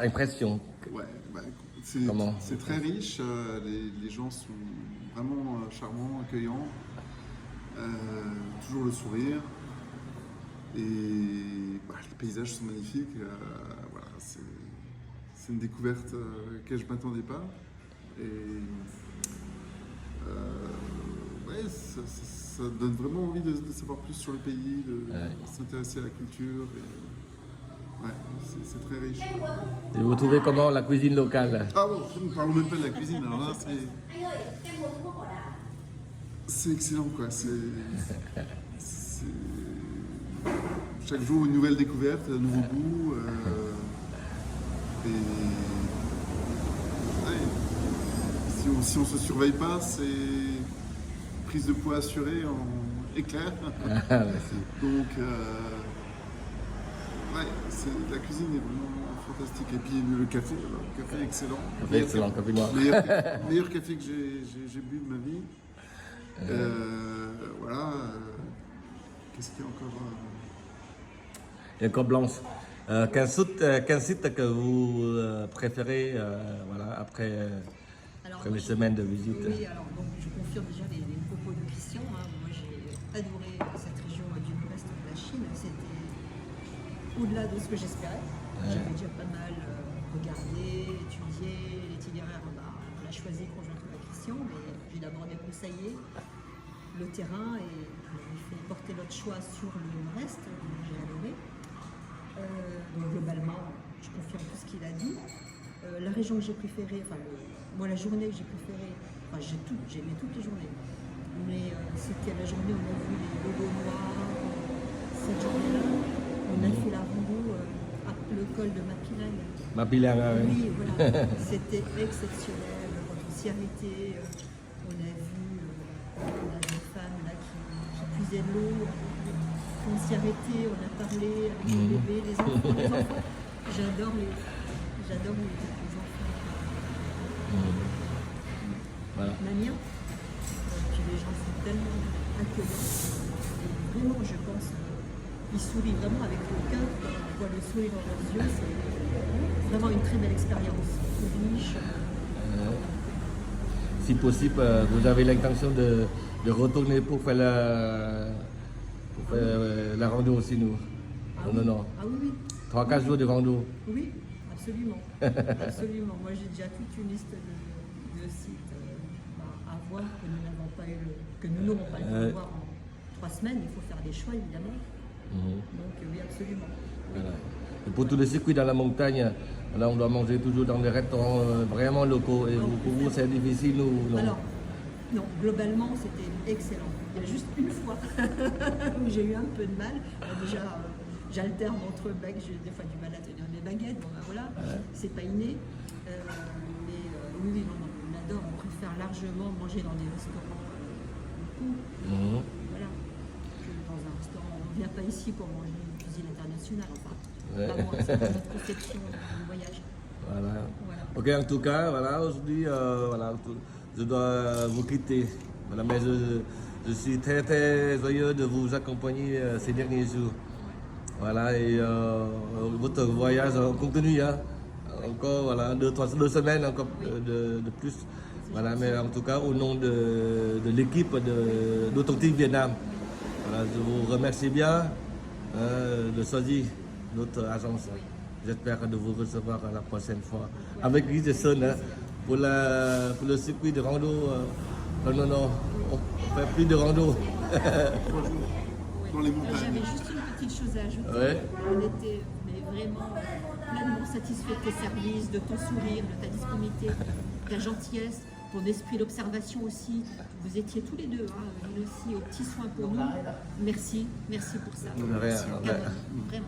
impression? Ouais, bah, Comment? c'est très riche, les gens sont vraiment charmants, accueillants, toujours le sourire, et bah, les paysages sont magnifiques. Voilà, c'est une découverte à laquelle je ne m'attendais pas. Et ouais, ça donne vraiment envie de savoir plus sur le pays, de s'intéresser à la culture. Et, ouais, c'est très riche. Et vous trouvez comment la cuisine locale? Ah bon, nous ne parlons même pas de la cuisine, alors là c'est excellent quoi. Chaque jour une nouvelle découverte, un nouveau goût. Et ouais, si on se surveille pas, c'est prise de poids assurée en éclair. Donc ouais, la cuisine est vraiment fantastique. Et puis le café est excellent. Café excellent, café noir. Meilleur café que j'ai bu de ma vie. Voilà. Qu'est-ce qu'il y a encore Et encore Blanche. Quel site que vous préférez voilà, après les semaines de visite? Oui, alors donc, je confirme déjà les propos de Christian. Hein. Moi j'ai adoré cette région du nord-est de la Chine. C'était au-delà de ce que j'espérais. J'avais déjà pas mal regardé, étudié l'itinéraire. On l'a choisi conjointement avec Christian, mais j'ai d'abord débroussaillé le terrain et il fait porter notre choix sur le nord-est. J'ai adoré. Donc globalement, je confirme tout ce qu'il a dit. La région que j'ai préférée, moi la journée que j'ai préférée, j'ai aimé toutes les journées, mais c'était la journée où on a vu les logos noirs. Cette journée-là, on a fait la rando à le col de Mapilang. Mapilang, oui. Voilà, c'était exceptionnel. Quand on s'y arrêtait, on a vu des femmes là qui puisaient de l'eau. On s'y arrêtait, on a parlé avec les bébés, les enfants. J'adore les enfants. Voilà. Namien. Puis les gens sont tellement accueillants. Et vraiment, je pense, ils sourient vraiment avec le cœur. On voit le sourire dans leurs yeux. C'est vraiment une très belle expérience. Riche. Si possible, vous avez l'intention de retourner pour faire la rando aussi, nous? Non. Ah oui. 3-4 jours de rando? Oui, absolument. Absolument. Moi, j'ai déjà toute une liste de sites à voir que nous n'avons pas eu que nous n'aurons pas le temps de voir en 3 semaines. Il faut faire des choix, évidemment. Donc oui, absolument. Voilà. Et pour tous les circuits dans la montagne, là, on doit manger toujours dans des restaurants vraiment locaux. Et pour vous, c'est difficile ou non? Alors, non, globalement, c'était excellent. Il y a juste une fois où j'ai eu un peu de mal. Déjà, j'alterne entre bagues, j'ai des fois du mal à tenir mes baguettes. Bon, ben voilà, c'est pas inné. Mais oui, non, on adore. On préfère largement manger dans des restaurants locaux. Voilà. Dans un restaurant, on ne vient pas ici pour manger une cuisine internationale. Enfin, pas moi, c'est notre conception du voyage. Voilà. Ok, en tout cas, voilà, aujourd'hui, voilà, je dois vous quitter. Voilà, mais je suis très très joyeux de vous accompagner ces derniers jours. Voilà, et votre voyage continue, hein. Encore, voilà, 2 semaines encore de plus. Voilà, mais en tout cas, au nom de l'équipe d'Authentique Vietnam, voilà, je vous remercie bien de choisir notre agence. J'espère de vous recevoir la prochaine fois. Avec Guy Jason, hein, pour le circuit de rando. Non, on fait plus de rando. 3 jours dans les montagnes. J'avais juste une petite chose à ajouter. On était vraiment pleinement satisfait de tes services, de ton sourire, de ta disponibilité, de ta gentillesse, ton esprit d'observation aussi. Vous étiez tous les deux, hein, venus aussi aux petits soins pour nous. Merci pour ça. Vraiment. Vraiment.